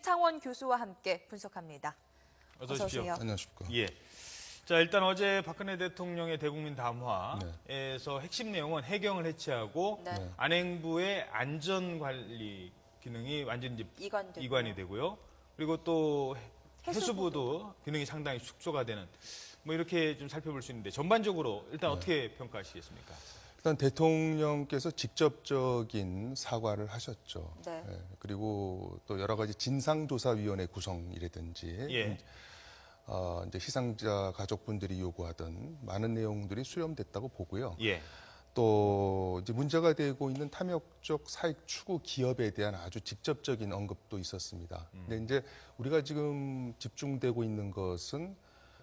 이창원 교수와 함께 분석합니다. 어서 오십시오. 안녕하십니까. 예. 자, 일단 어제 박근혜 대통령의 대국민 담화에서 핵심 내용은 해경을 해체하고 네. 안행부의 안전관리 기능이 완전히 이관이 되고요. 그리고 또 해수부도 기능이 상당히 축소가 되는 뭐 이렇게 좀 살펴볼 수 있는데 전반적으로 일단 어떻게 평가하시겠습니까? 일단 대통령께서 직접적인 사과를 하셨죠. 네. 예, 그리고 또 여러 가지 진상조사위원회 구성이라든지 예. 이제 희생자 가족분들이 요구하던 많은 내용들이 수렴됐다고 보고요. 예. 또 이제 문제가 되고 있는 탐욕적 사익 추구 기업에 대한 아주 직접적인 언급도 있었습니다. 근데 이제 우리가 지금 집중되고 있는 것은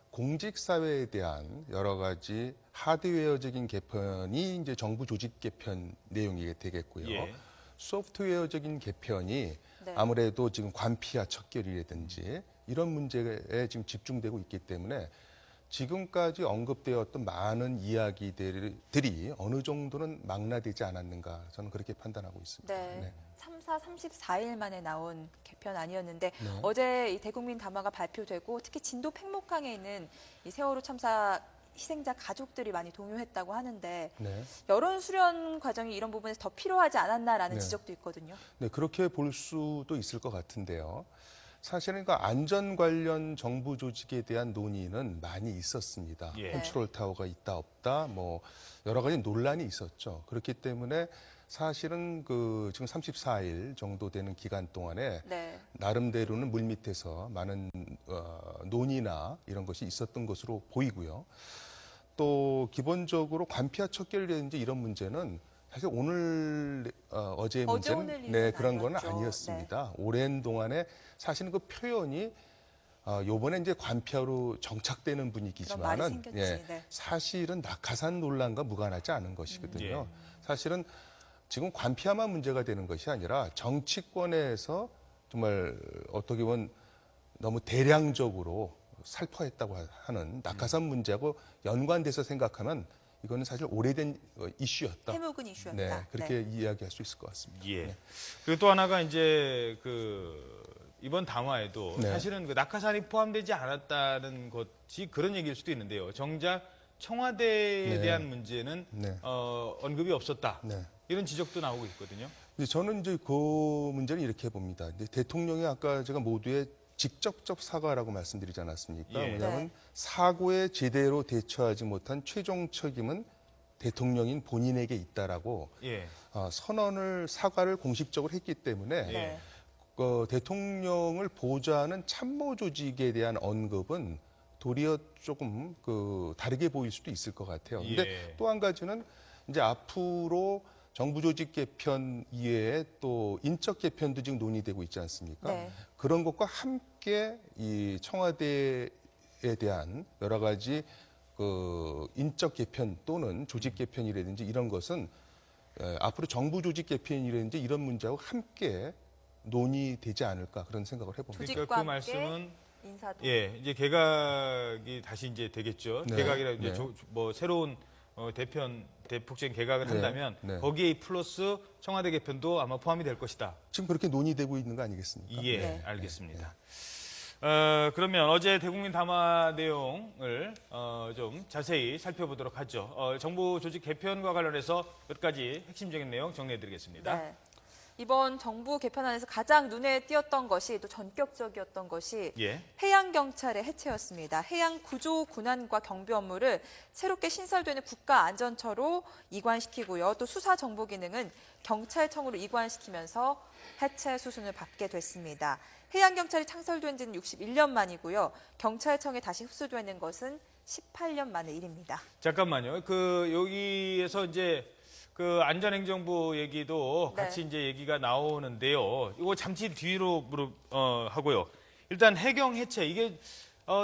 공직 사회에 대한 여러 가지 하드웨어적인 개편이 이제 정부 조직 개편 내용이 되겠고요. 예. 소프트웨어적인 개편이 네. 아무래도 지금 관피와 척결이라든지 이런 문제에 지금 집중되고 있기 때문에 지금까지 언급되었던 많은 이야기들이 어느 정도는 망라되지 않았는가 저는 그렇게 판단하고 있습니다. 네. 3사 34일 만에 나온 개편 아니었는데 어제 이 대국민 담화가 발표되고 특히 진도 팽목항에 있는 이 세월호 참사 희생자 가족들이 많이 동요했다고 하는데 네. 여론 수렴 과정이 이런 부분에서 더 필요하지 않았나라는 네. 지적도 있거든요. 네, 그렇게 볼 수도 있을 것 같은데요. 사실은 그 안전 관련 정부 조직에 대한 논의는 많이 있었습니다. 예. 컨트롤 타워가 있다 없다 뭐 여러 가지 논란이 있었죠. 그렇기 때문에 사실은 그 지금 34일 정도 되는 기간 동안에 네. 나름대로는 물밑에서 많은 논의나 이런 것이 있었던 것으로 보이고요. 또 기본적으로 관피와 척결이라든지 이런 문제는 사실 오늘 어제의 어제 문제는 오늘 네, 일은 그런 건 아니었죠. 아니었습니다. 오랜 동안에 사실은 그 표현이 요번에 이제 관피하로 정착되는 그런 말이 분위기지만은 생겼지. 네. 사실은 낙하산 논란과 무관하지 않은 것이거든요. 사실은 지금 관피아만 문제가 되는 것이 아니라 정치권에서 정말 어떻게 보면 너무 대량적으로 살포했다고 하는 낙하산 문제하고 연관돼서 생각하면 이거는 사실 오래된 이슈였다. 해묵은 이슈였다. 네, 그렇게 이야기할 수 있을 것 같습니다. 예. 네. 그리고 또 하나가 이제 이번 담화에도 네. 사실은 그 낙하산이 포함되지 않았다는 것이 그런 얘기일 수도 있는데요. 정작 청와대에 네. 대한 문제는 네. 언급이 없었다. 네. 이런 지적도 나오고 있거든요. 근데 저는 이제 그 문제는 이렇게 봅니다. 근데 대통령이 아까 제가 모두의 직접적 사과라고 말씀드리지 않았습니까? 예. 왜냐하면 네. 사고에 제대로 대처하지 못한 최종 책임은 대통령인 본인에게 있다라고 예. 사과를 공식적으로 했기 때문에 네. 대통령을 보좌하는 참모 조직에 대한 언급은 도리어 조금 다르게 보일 수도 있을 것 같아요. 근데 예. 또 한 가지는 이제 앞으로 정부 조직 개편 이외에 또 인적 개편도 지금 논의되고 있지 않습니까? 네. 그런 것과 함께 이 청와대에 대한 여러 가지 인적 개편 또는 조직 개편이라든지 이런 것은 앞으로 정부 조직 개편이라든지 이런 문제하고 함께 논의되지 않을까 그런 생각을 해봅니다. 조직과 그러니까 그 함께 말씀은 인사도. 예, 이제 개각이 다시 이제 되겠죠. 네. 개각이라 이제 네. 뭐 새로운 대폭적인 개각을 네. 한다면 네. 거기에 플러스 청와대 개편도 아마 포함이 될 것이다. 지금 그렇게 논의되고 있는 거 아니겠습니까? 예, 네. 알겠습니다. 그러면 어제 대국민 담화 내용을 좀 자세히 살펴보도록 하죠. 정부 조직 개편과 관련해서 몇 가지 핵심적인 내용 정리해드리겠습니다. 네. 이번 정부 개편안에서 가장 눈에 띄었던 것이 또 전격적이었던 것이 예. 해양경찰의 해체였습니다. 해양 구조 군안과 경비 업무를 새롭게 신설되는 국가안전처로 이관시키고요. 또 수사 정보 기능은 경찰청으로 이관시키면서 해체 수순을 밟게 됐습니다. 해양경찰이 창설된 지는 61년 만이고요. 경찰청에 다시 흡수되는 것은 18년 만의 일입니다. 잠깐만요. 여기에서 이제 안전행정부 얘기도 네. 같이 이제 얘기가 나오는데요. 이거 잠시 뒤로 하고요. 일단 해경 해체 이게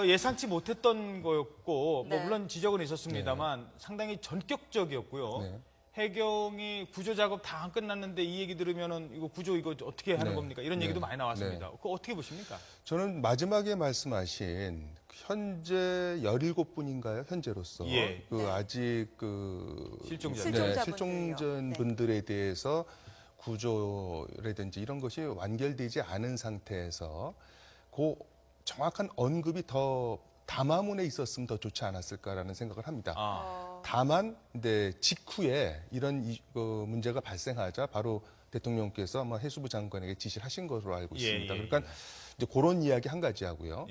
예상치 못했던 거였고 네. 뭐 물론 지적은 있었습니다만 상당히 전격적이었고요. 네. 해경이 구조 작업 다 안 끝났는데 이 얘기 들으면은 이거 구조 이거 어떻게 하는 네. 겁니까? 이런 네. 얘기도 많이 나왔습니다. 네. 그거 어떻게 보십니까? 저는 마지막에 말씀하신 현재 17분인가요? 현재로서 예. 네. 아직 실종자. 실종자분들이요. 실종전 네. 분들에 대해서 구조라든지 이런 것이 완결되지 않은 상태에서 그 정확한 언급이 더 담화문에 있었으면 더 좋지 않았을까라는 생각을 합니다. 다만 이제 직후에 이런 문제가 발생하자 바로 대통령께서 해수부 장관에게 지시를 하신 것으로 알고 있습니다. 그러니까 이제 그런 이야기 한 가지 하고요.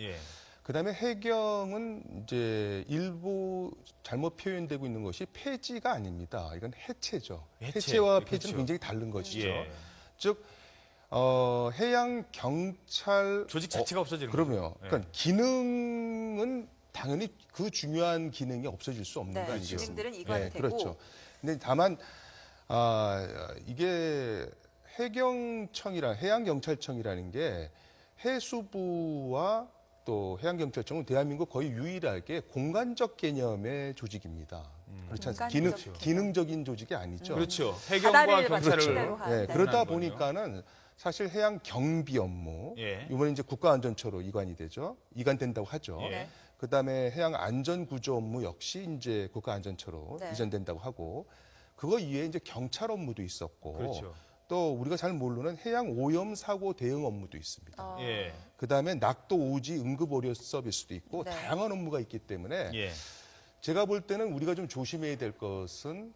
그다음에 해경은 이제 일부 잘못 표현되고 있는 것이 폐지가 아닙니다. 이건 해체죠. 해체와 폐지는 굉장히 다른 것이죠. 즉 해양 경찰 조직 자체가 없어지는 그럼요. 거죠. 그러니까 기능은 당연히 그 중요한 기능이 없어질 수 없는 거 아니겠습니까? 기능들은 이관이 되고. 그렇죠. 근데 다만 이게 해양경찰청이라는 게 해수부와 또 해양경찰청은 대한민국 거의 유일하게 공간적 개념의 조직입니다. 그렇지 않습니까? 기능적인 조직이 아니죠. 그렇죠. 해경과 경찰을 네, 그러다 보니까는 사실 해양 경비 업무 이번에 이제 국가안전처로 이관된다고 하죠. 그다음에 해양 안전 구조 업무 역시 이제 국가안전처로 이전된다고 하고 그거 이외에 이제 경찰 업무도 있었고 또 우리가 잘 모르는 해양 오염 사고 대응 업무도 있습니다. 그다음에 낙도 오지 응급 의료 서비스도 있고 다양한 업무가 있기 때문에 제가 볼 때는 우리가 좀 조심해야 될 것은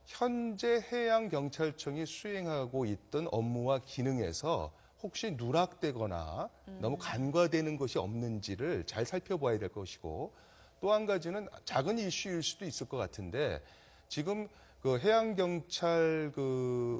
현재 해양경찰청이 수행하고 있던 업무와 기능에서 혹시 누락되거나 너무 간과되는 것이 없는지를 잘 살펴봐야 될 것이고 또 한 가지는 작은 이슈일 수도 있을 것 같은데 지금 그 해양경찰 그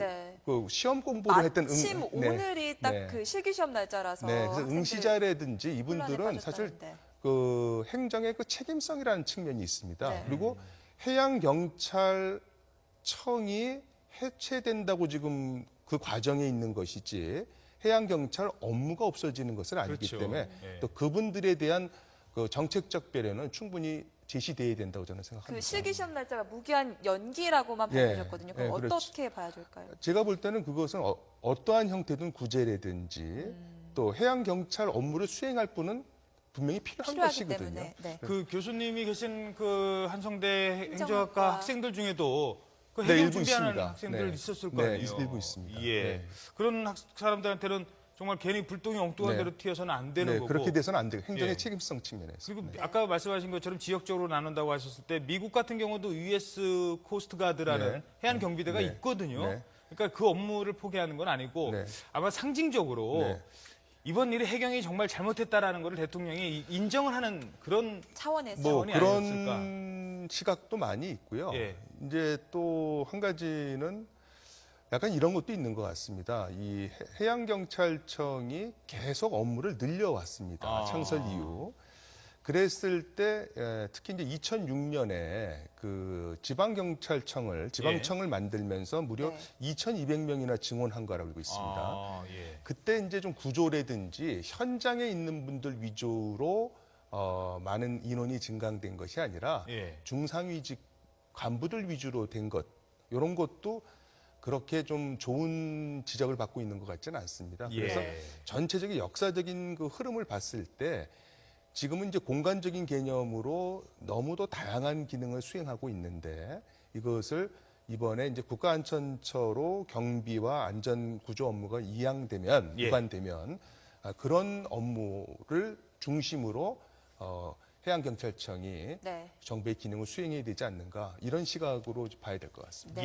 시험 공부를 했던 마침 오늘이 딱 그 실기시험 날짜라서 그래서 응시자라든지 이분들은 사실 그 행정의 그 책임성이라는 측면이 있습니다. 그리고 해양경찰청이 해체된다고 지금 그 과정에 있는 것이지 해양경찰 업무가 없어지는 것은 아니기 때문에 또 그분들에 대한 그 정책적 배려는 충분히 제시돼야 된다고 저는 생각합니다. 그 실기시험 날짜가 무기한 연기라고만 밝혀졌거든요. 그럼 어떻게 봐야 될까요? 제가 볼 때는 그것은 어떠한 형태든 구제라든지 또 해양경찰 업무를 수행할 분은 분명히 필요한 것이거든요. 그 교수님이 계신 그 한성대 행정학과 학생들 중에도 그 해경 일부 준비하는 있습니다. 학생들 있었을 거 아니에요. 일부 있습니다. 그런 사람들한테는 정말 괜히 불똥이 엉뚱한 데로 튀어서는 안 되는 거고. 그렇게 돼서는 안 돼요. 행정의 책임성 측면에서. 그리고 아까 말씀하신 것처럼 지역적으로 나눈다고 하셨을 때 미국 같은 경우도 US 코스트가드라는 해안 경비대가 있거든요. 그러니까 그 업무를 포기하는 건 아니고 아마 상징적으로 이번 일에 해경이 정말 잘못했다라는 것을 대통령이 인정을 하는 그런 차원에서 차원이 그런 아니었을까. 시각도 많이 있고요. 이제 또 한 가지는 약간 이런 것도 있는 것 같습니다. 이 해양경찰청이 계속 업무를 늘려왔습니다. 창설 이후. 그랬을 때 특히 이제 2006년에 그 지방청을 만들면서 무려 2,200명이나 증원한 거라고 알고 있습니다. 그때 이제 좀 구조라든지 현장에 있는 분들 위주로 많은 인원이 증강된 것이 아니라 중상위직 간부들 위주로 된 것, 이런 것도 그렇게 좀 좋은 지적을 받고 있는 것 같지는 않습니다. 그래서 전체적인 역사적인 그 흐름을 봤을 때 지금은 이제 공간적인 개념으로 너무도 다양한 기능을 수행하고 있는데 이것을 이번에 이제 국가안전처로 경비와 안전구조 업무가 이관되면 그런 업무를 중심으로 해양경찰청이 정부의 기능을 수행해야 되지 않는가 이런 시각으로 봐야 될 것 같습니다.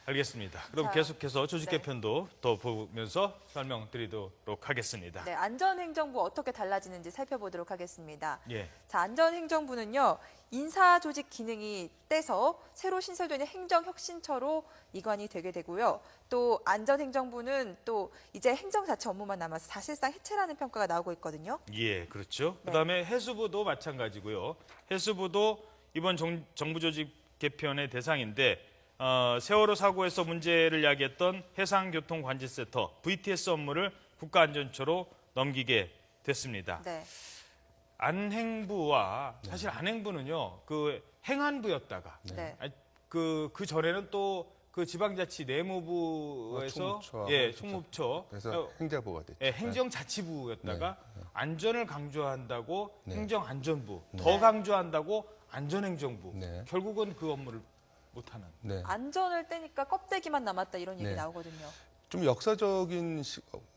알겠습니다. 그럼 계속해서 조직 개편도 더 보면서 설명드리도록 하겠습니다. 안전행정부 어떻게 달라지는지 살펴보도록 하겠습니다. 자, 안전행정부는요. 인사조직 기능이 떼서 새로 신설되는 행정혁신처로 이관이 되게 되고요. 또 안전행정부는 또 이제 행정 자체 업무만 남아서 사실상 해체라는 평가가 나오고 있거든요. 그렇죠. 그다음에 해수부도 마찬가지고요. 해수부도 이번 정부 조직 개편의 대상인데 세월호 사고에서 문제를 야기했던 해상교통관제센터 VTS 업무를 국가안전처로 넘기게 됐습니다. 안행부와 사실 안행부는요 그 행안부였다가 그 전에는 또 그 지방자치 내무부에서 총무처 그래서 행자부가 됐죠. 행정자치부였다가 안전을 강조한다고 행정안전부, 더 강조한다고 안전행정부. 결국은 그 업무를 못하는. 안전을 떼니까 껍데기만 남았다 이런 얘기 나오거든요. 좀 역사적인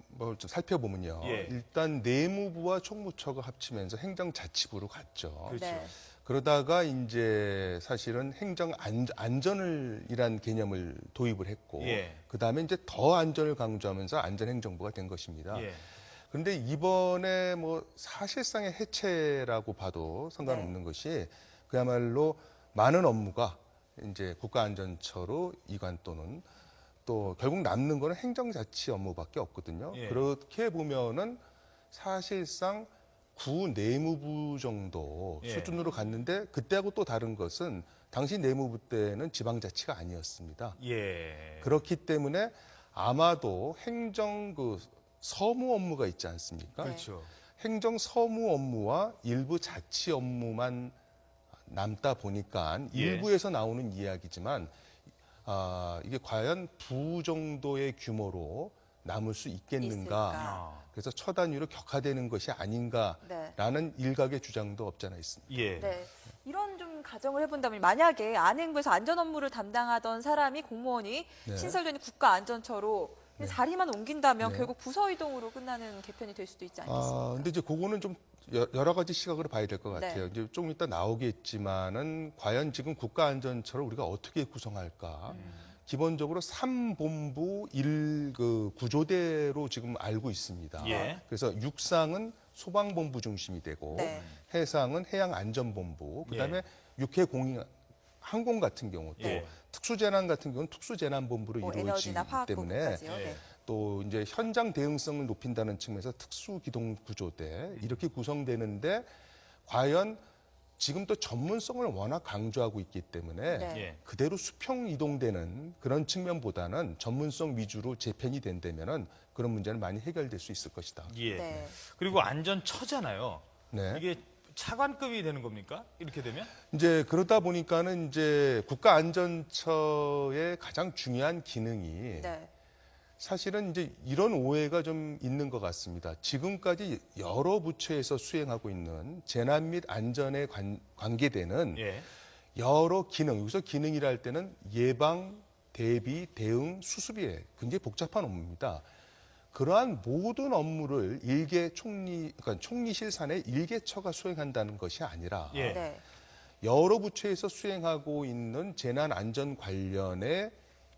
뭐 좀 살펴보면요. 예. 일단 내무부와 총무처가 합치면서 행정자치부로 갔죠. 그렇죠. 네. 그러다가 이제 사실은 행정 안전이란 개념을 도입을 했고, 예. 그 다음에 이제 더 안전을 강조하면서 안전행정부가 된 것입니다. 예. 그런데 이번에 뭐 사실상의 해체라고 봐도 상관없는 것이 그야말로 많은 업무가 이제 국가안전처로 이관 또는 또 결국 남는 거는 행정자치 업무밖에 없거든요. 예. 그렇게 보면은 사실상 구 내무부 정도 예. 수준으로 갔는데 그때하고 또 다른 것은 당시 내무부 때는 지방자치가 아니었습니다. 예. 그렇기 때문에 아마도 행정 서무 업무가 있지 않습니까? 그렇죠. 행정 서무 업무와 일부 자치 업무만 남다 보니까 예. 일부에서 나오는 이야기지만 이게 과연 부 정도의 규모로 남을 수 있겠는가? 있을까? 아. 그래서 처단위로 격화되는 것이 아닌가라는 일각의 주장도 없지 않아 있습니다. 예. 네. 이런 좀 가정을 해본다면 만약에 안행부에서 안전 업무를 담당하던 사람이 공무원이 네. 신설되는 국가안전처로 자리만 옮긴다면 네. 결국 부서 이동으로 끝나는 개편이 될 수도 있지 않겠습니까? 근데 이제 그거는 좀 여러 가지 시각으로 봐야 될 것 네. 같아요. 이제 좀 이따 나오겠지만은 과연 지금 국가안전처를 우리가 어떻게 구성할까? 기본적으로 3본부 1구조대로 지금 알고 있습니다. 예. 그래서 육상은 소방본부 중심이 되고 네. 해상은 해양안전본부, 그다음에 예. 육해공항 항공 같은 경우 또 예. 특수재난 같은 경우는 특수재난본부로 뭐 이루어지기 에너지나 때문에 화학부까지요. 예. 네. 또 이제 현장 대응성을 높인다는 측면에서 특수기동구조대 이렇게 구성되는데 과연 지금 또 전문성을 워낙 강조하고 있기 때문에 네. 예. 그대로 수평 이동되는 그런 측면보다는 전문성 위주로 재편이 된다면은 그런 문제는 많이 해결될 수 있을 것이다. 예. 네. 그리고 안전처잖아요. 네. 이게 차관급이 되는 겁니까? 이렇게 되면? 이제 그러다 보니까는 이제 국가안전처의 가장 중요한 기능이 네. 사실은 이제 이런 오해가 좀 있는 것 같습니다. 지금까지 여러 부처에서 수행하고 있는 재난 및 안전에 관계되는 예. 여러 기능, 여기서 기능이라 할 때는 예방, 대비, 대응, 수습이 굉장히 복잡한 업무입니다. 그러한 모든 업무를 그러니까 총리실 산의 일개처가 수행한다는 것이 아니라 예. 네. 여러 부처에서 수행하고 있는 재난 안전 관련의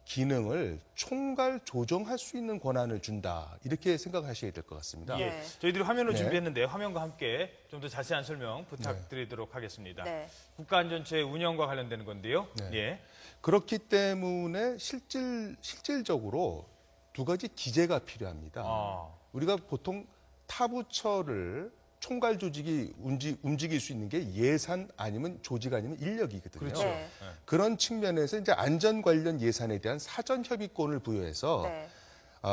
기능을 총괄 조정할 수 있는 권한을 준다. 이렇게 생각하셔야 될 것 같습니다. 예. 네. 저희들이 화면을 네. 준비했는데 화면과 함께 좀 더 자세한 설명 부탁드리도록 하겠습니다. 네. 국가안전처의 운영과 관련되는 건데요. 네. 예. 그렇기 때문에 실질적으로 두 가지 기재가 필요합니다. 아. 우리가 보통 타부처를 총괄 조직이 움직일 수 있는 게 예산 아니면 조직 아니면 인력이거든요. 그렇죠. 네. 그런 측면에서 이제 안전 관련 예산에 대한 사전 협의권을 부여해서 네.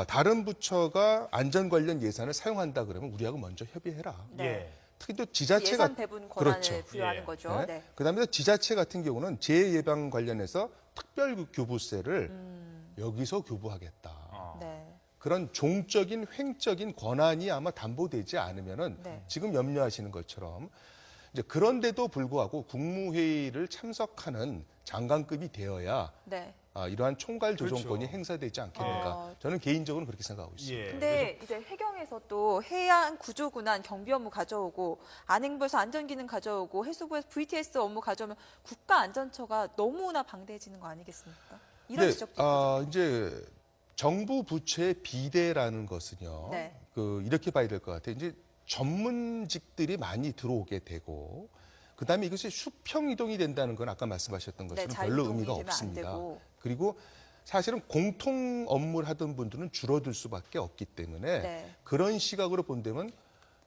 다른 부처가 안전 관련 예산을 사용한다 그러면 우리하고 먼저 협의해라. 네. 예. 특히 또 지자체가 예산 배분 권한을 그렇죠. 부여하는 예. 거죠. 네. 네. 그다음에 지자체 같은 경우는 재해 예방 관련해서 특별 교부세를 여기서 교부하겠다. 아. 네. 그런 종적인 횡적인 권한이 아마 담보되지 않으면은 네. 지금 염려하시는 것처럼 이제 그런데도 불구하고 국무회의를 참석하는 장관급이 되어야 네. 이러한 총괄 조정권이 그렇죠. 행사되지 않겠는가. 어. 저는 개인적으로 그렇게 생각하고 있습니다. 예. 근데 이제 해경에서 또 해양 구조군안 경비 업무 가져오고 안행부에서 안전기능 가져오고 해수부에서 VTS 업무 가져오면 국가안전처가 너무나 방대해지는 거 아니겠습니까? 이런 네, 지적도 있거든요. 이제 정부 부처의 비대라는 것은요. 네. 이렇게 봐야 될 것 같아요. 이제 전문직들이 많이 들어오게 되고 그다음에 이것이 수평 이동이 된다는 건 아까 말씀하셨던 네, 것처럼 자율 별로 이동이 의미가 되면 안 없습니다. 되고. 그리고 사실은 공통 업무를 하던 분들은 줄어들 수밖에 없기 때문에 네. 그런 시각으로 본다면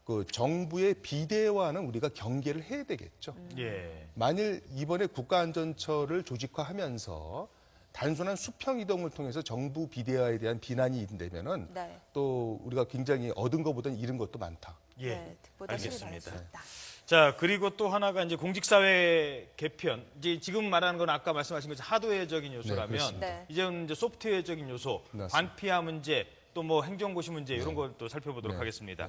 그 정부의 비대화는 우리가 경계를 해야 되겠죠. 예. 만일 이번에 국가안전처를 조직화하면서 단순한 수평 이동을 통해서 정부 비대화에 대한 비난이 있다면은 네. 또 우리가 굉장히 얻은 것보다는 잃은 것도 많다. 예. 네, 득보다 실이 많을 수 알겠습니다. 있다. 자, 그리고 또 하나가 이제 공직사회 개편. 이제 지금 말하는 건 아까 말씀하신 것처럼 하드웨어적인 요소라면 그렇습니다. 네. 이제는 이제 소프트웨어적인 요소, 맞습니다. 관피아 문제, 또 뭐 행정고시 문제 이런 걸 또 살펴보도록 네. 하겠습니다.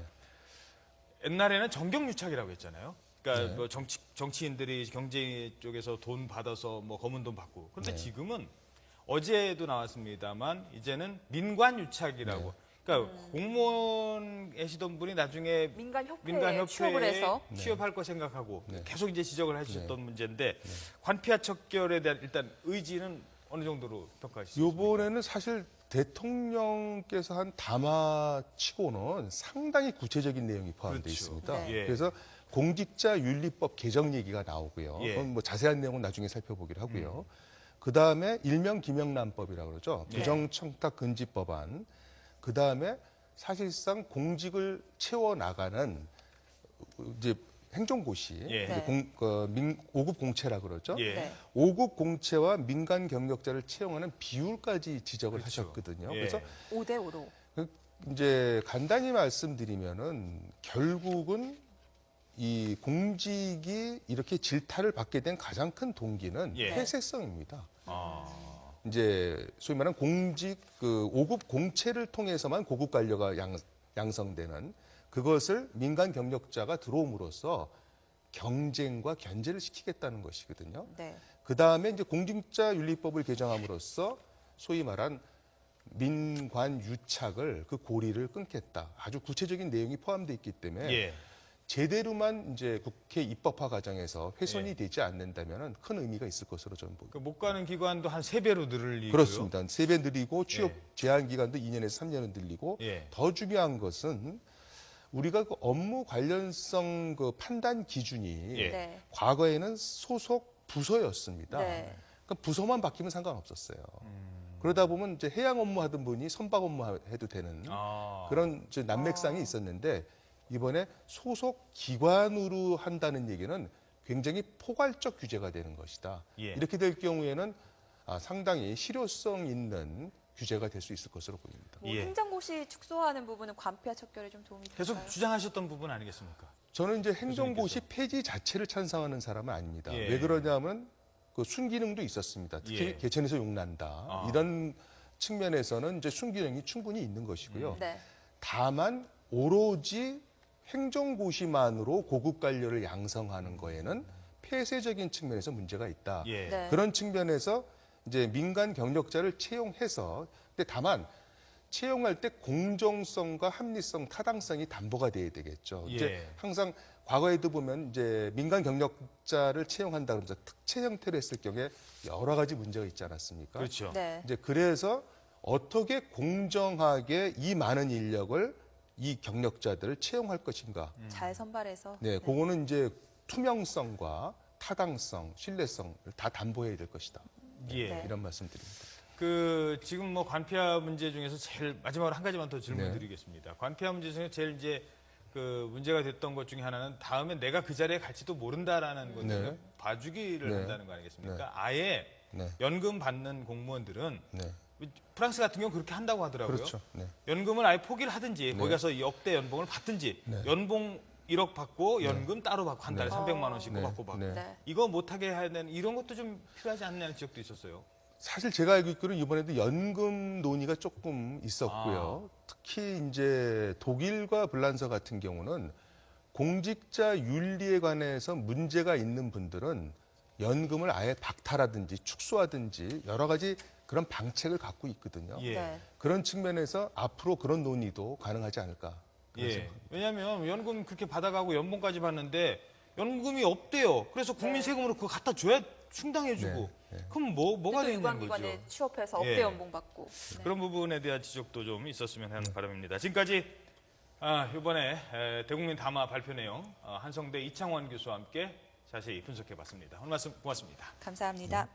옛날에는 정경유착이라고 했잖아요. 그러니까 네. 뭐 정치인들이 경제 쪽에서 돈 받아서 뭐 검은 돈 받고. 그런데 네. 지금은 어제도 나왔습니다만 이제는 민관 유착이라고. 그러니까 공무원 계시던 분이 나중에 민간협회에 취업을 해서 취업할 거 생각하고 계속 이제 지적을 해주셨던 문제인데 관피와 척결에 대한 일단 의지는 어느 정도로 평가하시죠? 이번에는 사실 대통령께서 한 담화치고는 상당히 구체적인 내용이 포함되어 그렇죠. 있습니다. 네. 예. 그래서 공직자윤리법 개정 얘기가 나오고요. 예. 그건 뭐 자세한 내용은 나중에 살펴보기로 하고요. 그 다음에 일명 김영란법이라고 그러죠. 예. 부정청탁 금지 법안. 그 다음에 사실상 공직을 채워 나가는 이제 행정고시, 예. 이제 5급 공채라 그러죠. 예. 네. 5급 공채와 민간 경력자를 채용하는 비율까지 지적을 그렇죠. 하셨거든요. 예. 그래서 5대5로. 이제 간단히 말씀드리면은 결국은 이 공직이 이렇게 질타를 받게 된 가장 큰 동기는 예. 폐쇄성입니다. 아, 이제 소위 말하는 공직 5급 공채를 통해서만 고급 관료가 양성되는 그것을 민간 경력자가 들어옴으로써 경쟁과 견제를 시키겠다는 것이거든요. 네. 그 다음에 이제 공직자윤리법을 개정함으로써 소위 말한 민관 유착을 그 고리를 끊겠다. 아주 구체적인 내용이 포함되어 있기 때문에 예. 제대로만 이제 국회 입법화 과정에서 훼손이 되지 않는다면 큰 의미가 있을 것으로 저는 봅니다. 못 가는 기관도 한 3배로 늘리고요. 그렇습니다. 3배 늘리고 취업 예. 제한 기간도 2년에서 3년을 늘리고 예. 더 중요한 것은 우리가 그 업무 관련성 그 판단 기준이 예. 네. 과거에는 소속 부서였습니다. 네. 그러니까 부서만 바뀌면 상관없었어요. 그러다 보면 이제 해양 업무 하던 분이 선박 업무 해도 되는 아. 그런 이제 난맥상이 있었는데 이번에 소속 기관으로 한다는 얘기는 굉장히 포괄적 규제가 되는 것이다. 예. 이렇게 될 경우에는 상당히 실효성 있는 규제가 될 수 있을 것으로 보입니다. 뭐 예. 행정고시 축소하는 부분은 관피와 척결에 좀 도움이 될까요? 계속 주장하셨던 부분 아니겠습니까? 저는 이제 행정고시 폐지 자체를 찬성하는 사람은 아닙니다. 예. 왜 그러냐면 그 순기능도 있었습니다. 특히 예. 개천에서 용난다. 아. 이런 측면에서는 이제 순기능이 충분히 있는 것이고요. 네. 다만 오로지 행정고시만으로 고급 관료를 양성하는 거에는 폐쇄적인 측면에서 문제가 있다. 예. 네. 그런 측면에서 이제 민간 경력자를 채용해서 근데 다만 채용할 때 공정성과 합리성, 타당성이 담보가 돼야 되겠죠. 예. 이제 항상 과거에도 보면 이제 민간 경력자를 채용한다 그러면서 특채 형태로 했을 경우에 여러 가지 문제가 있지 않았습니까? 그렇죠. 네. 이제 그래서 어떻게 공정하게 이 많은 인력을 이 경력자들을 채용할 것인가? 잘 선발해서. 네, 그거는 이제 투명성과 타당성, 신뢰성을 다 담보해야 될 것이다. 예. 네. 이런 말씀드립니다. 그 지금 뭐 관피아 문제 중에서 제일 마지막으로 한 가지만 더 질문드리겠습니다. 네. 관피아 문제 중에 제일 이제 그 문제가 됐던 것 중에 하나는 다음에 내가 그 자리에 갈지도 모른다라는 것을 네. 봐주기를 네. 한다는 거 아니겠습니까? 네. 아예 네. 연금 받는 공무원들은 네. 프랑스 같은 경우 그렇게 한다고 하더라고요. 그렇죠. 네. 연금을 아예 포기를 하든지 네. 거기 가서 역대 연봉을 받든지 네. 연봉 1억 받고 연금 따로 받고 한 달에 네. 300만 원씩 네. 받고 받고 네. 네. 이거 못하게 해야 되는 이런 것도 좀 필요하지 않냐는 지적도 있었어요. 사실 제가 알고 있기로는 이번에도 연금 논의가 조금 있었고요. 특히 이제 독일과 불란서 같은 경우는 공직자 윤리에 관해서 문제가 있는 분들은 연금을 아예 박탈하든지 축소하든지 여러 가지 그런 방책을 갖고 있거든요. 예. 네. 그런 측면에서 앞으로 그런 논의도 가능하지 않을까. 예. 왜냐하면 연금 그렇게 받아가고 연봉까지 받는데 연금이 없대요. 그래서 국민 네. 세금으로 그거 갖다 줘야 충당해주고. 네, 네. 그럼 뭐가 또 되는 거죠? 유관기관에 취업해서 예. 억대 연봉 받고. 네. 그런 부분에 대한 지적도 좀 있었으면 하는 바람입니다. 지금까지 이번에 대국민 담화 발표 내용 한성대 이창원 교수와 함께 자세히 분석해봤습니다. 오늘 말씀 고맙습니다. 감사합니다.